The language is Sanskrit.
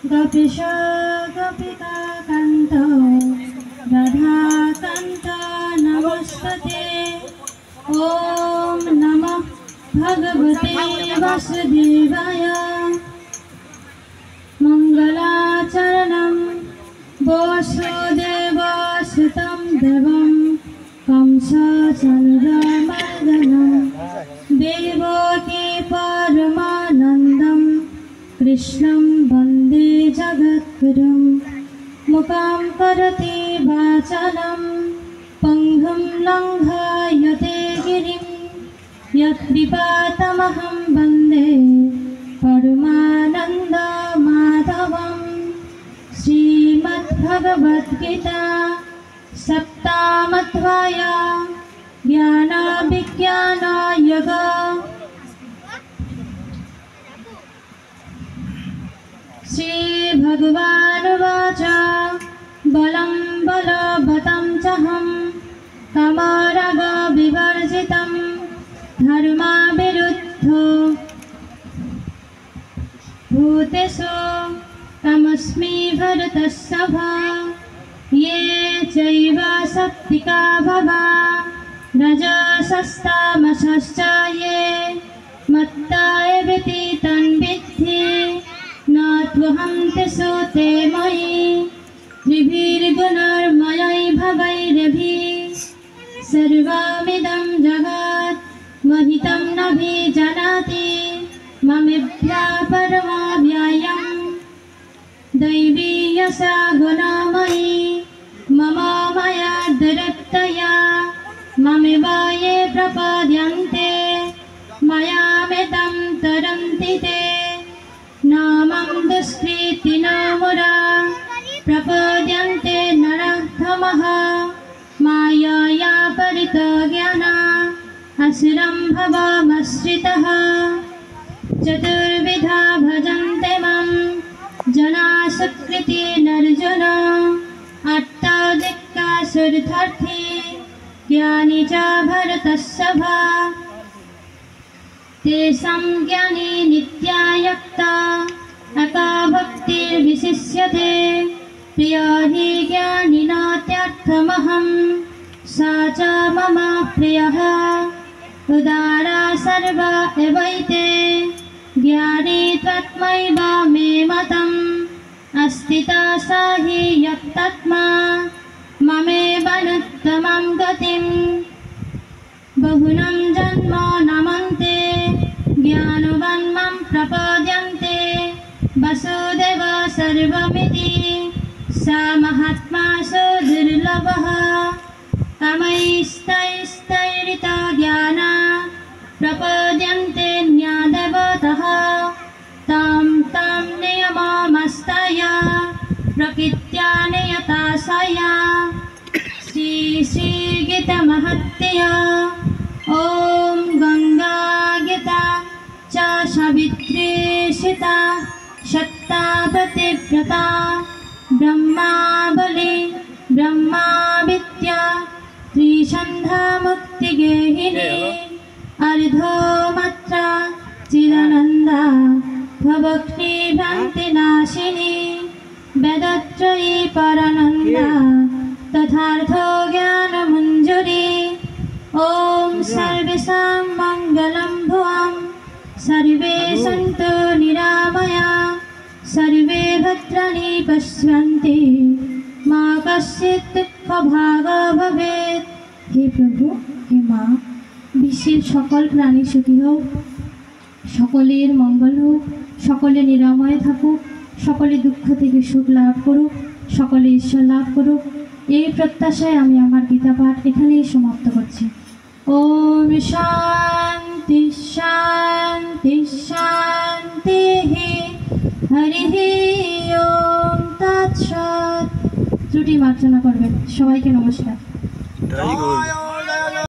गोपीश गोपिकान्त राधाकान्त नमस्ते। ॐ नमः भगवते वासुदेवाय। मंगलाचरणं वसुदेवसुतं देवं कंसचाणूरमर्दनं देवकी परमानन्दं कृष्णं वन्दे जगद्गुरुं। मूकं करोति वाचालं पङ्गुं लङ्घयते गिरिं यत्कृपातमहं वन्दे परमानन्दमाधवम्। श्रीमद्भगवद्गीता सप्तमोऽध्याय ज्ञानविज्ञानयोग। श्रीभगवानुवाच बलं बलवतं चहं कामरागविवर्जितं धर्मविरुद्धो भूतेषु तमस्मि भरतर्षभ। ये चैव शक्तिका भवा रजसस्तामसश्च ये मत्ता एवेति तन्विद्धि न त्वहं तेषु ते मयि। त्रिभिर्गुणैर्मयैः भवैरभिः सर्वमिदं जगत् मोहितं नाभिजानाति। ममेभ्यः परमव्ययम् दैवी यशा गुणमयी मम माया दुरत्यया। ममेव ये प्रपद्यन्ते मायामेतां तरन्ति ते। न मां दुष्कृतिनो मुरा प्रपद्यन्ते नराधमाः। मायया परितो ज्ञाना असुरं भवमाश्रितः। चतुर्विधा भजन्ते मां जनाः सुकृतिनर्जुन। अट्टाधिक्यसुरर्थी ज्ञानी च भरतर्षभ। तेषां ज्ञाने नित्या युक्ता अकाभक्तिर्विशिष्यते। प्रियो हि ज्ञानिनात्यर्थमहं सा च मम प्रियः। उदारा सर्व एवैते ज्ञानी त्वत्मैव मे मतम्। अस्तिता सा हि यत्तत्मा ममेवानुत्तमं गतिम्। बहुनं जन्मनामन्ते ज्ञानवान् मां प्रपद्यन्ते। वसुदेव सर्वमिति सा महात्मा सुदुर्लभः। कामैस्तैस्तैरितो ज्ञाना प्रपद्यन्ते न्यादेवतः। तां तां नियममस्ताय प्रकृत्या नियता सया। श्रीगीतामहात्म्य। ॐ गंगा गीता च सावित्री सीता सत्ता पतिव्रता। ब्रह्मावली ब्रह्मा विद्या त्रिसन्ध्या मुक्तिगेहिनी। अर्धमात्रा चिदानन्दा भवघ्निभ्रान्तिनाशिनी। वेदत्रयी परानन्दा तथार्थ ज्ञानमञ्जरी। ॐ सर्वेषां मङ्गलं भुवं सर्वे सन्तु निरामया। सर्वे भद्राणि पश्यन्ति मा कश्चित् दुःखभाग् भवेत्। हे प्रभु हे मा বিশ্বের সকল প্রাণী সুখী হোক, সকলের মঙ্গল হোক, সকলে নিরাময় থাকুক, সকলে দুঃখ থেকে সুখ লাভ করুক, সকলে ঈশ্বর লাভ করুক। এই প্রত্যাশায় আমি আমার গীতা পাঠ এখানেই সমাপ্ত করছি। ওম শান্তি শান্তি শান্তি। হরি ওম তৎসৎ। ত্রুটি মার্জনা করবেন। সবাইকে নমস্কার।